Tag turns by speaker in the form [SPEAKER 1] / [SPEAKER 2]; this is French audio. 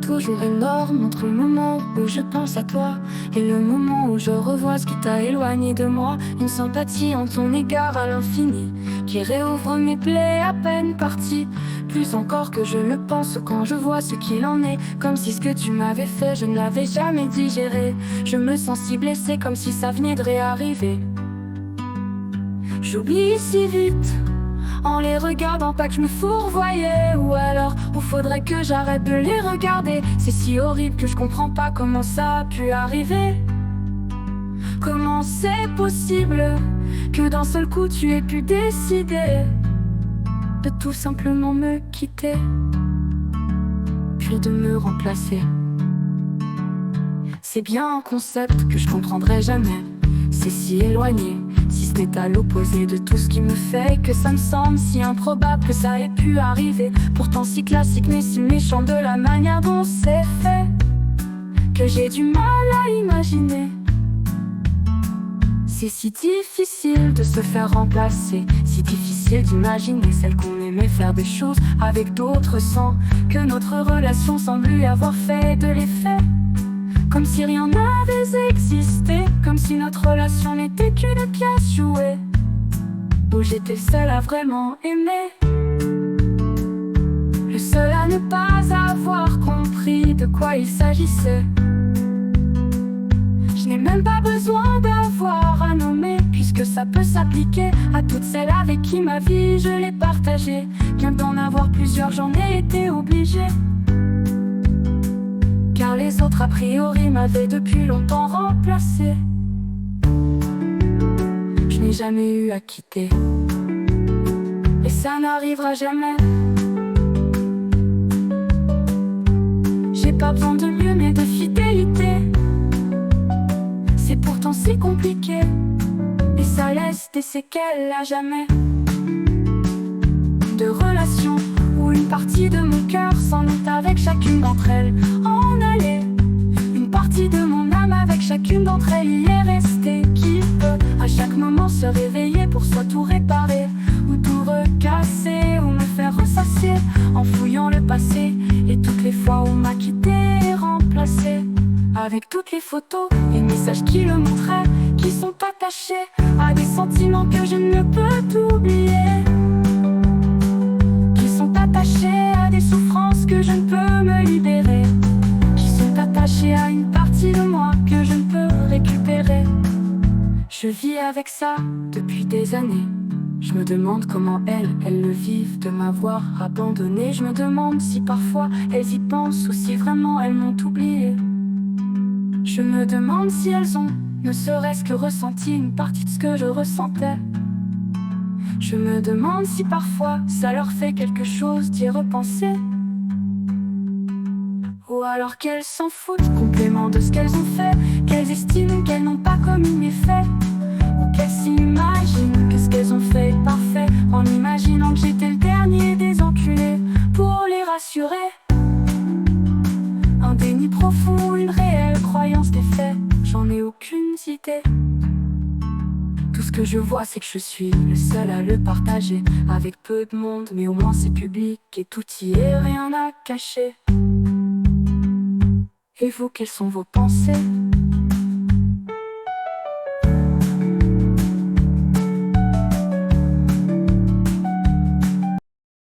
[SPEAKER 1] toujours énorme entre le moment où je pense à toi et le moment où je revois ce qui t'a éloigné de moi. Une sympathie en ton égard à l'infini qui réouvre mes plaies à peine parties. Plus encore que je le pense quand je vois ce qu'il en est. Comme si ce que tu m'avais fait je ne l'avais jamais digéré. Je me sens si blessée comme si ça venait de réarriver. J'oublie si vite en les regardant, pas que je me fourvoyais. Ou alors, ou faudrait que j'arrête de les regarder. C'est si horrible que je comprends pas comment ça a pu arriver. Comment c'est possible que d'un seul coup tu aies pu décider de tout simplement me quitter, puis de me remplacer. C'est bien un concept que je comprendrai jamais. C'est si éloigné, si ce n'est à l'opposé de tout ce qui me fait, que ça me semble si improbable que ça ait pu arriver. Pourtant si classique mais si méchant de la manière dont c'est fait, que j'ai du mal à imaginer. C'est si difficile de se faire remplacer, si difficile d'imaginer celle qu'on aimait faire des choses avec d'autres sans que notre relation semble lui avoir fait de l'effet. Comme si rien n'avait existé, comme si notre relation n'était qu'une pièce jouée, où j'étais seul à vraiment aimer, le seul à ne pas avoir compris de quoi il s'agissait. Je n'ai même pas besoin d'avoir à nommer, puisque ça peut s'appliquer à toutes celles avec qui ma vie je l'ai partagée. Bien d'en avoir plusieurs, j'en ai été obligée, car les autres a priori m'avaient depuis longtemps remplacé. Je n'ai jamais eu à quitter, et ça n'arrivera jamais. J'ai pas besoin de mieux mais de fidélité. C'est pourtant si compliqué, et ça laisse des séquelles à jamais. De relations où une partie de mon cœur s'enlite avec chacune d'entre elles en allée. Une partie de mon âme avec chacune d'entre elles y est restée, qui peut à chaque moment se réveiller pour soit tout réparer, ou tout recasser, ou me faire ressasser en fouillant le passé et toutes les fois où on m'a quitté et remplacé. Avec toutes les photos et messages qui le montraient, qui sont attachés à des sentiments que je ne peux oublier, qui sont attachés à des souffrances que je ne peux me libérer, qui sont attachés à une partie de moi que je ne peux récupérer. Je vis avec ça depuis des années. Je me demande comment elles le vivent de m'avoir abandonné. Je me demande si parfois elles y pensent ou si vraiment elles m'ont oublié. Je me demande si elles ont, ne serait-ce que ressenti une partie de ce que je ressentais. Je me demande si parfois ça leur fait quelque chose d'y repenser, ou alors qu'elles s'en foutent complètement de ce qu'elles ont fait, qu'elles estiment qu'elles n'ont pas commis mes faits, ou qu'elles s'imaginent que ce qu'elles ont fait est parfait, en imaginant que j'étais le dernier des enculés pour les rassurer. Un déni profond, une réelle croyance des faits, j'en ai aucune idée. Tout ce que je vois c'est que je suis le seul à le partager avec peu de monde, mais au moins c'est public et tout y est, rien à cacher. Et vous, quelles sont vos pensées?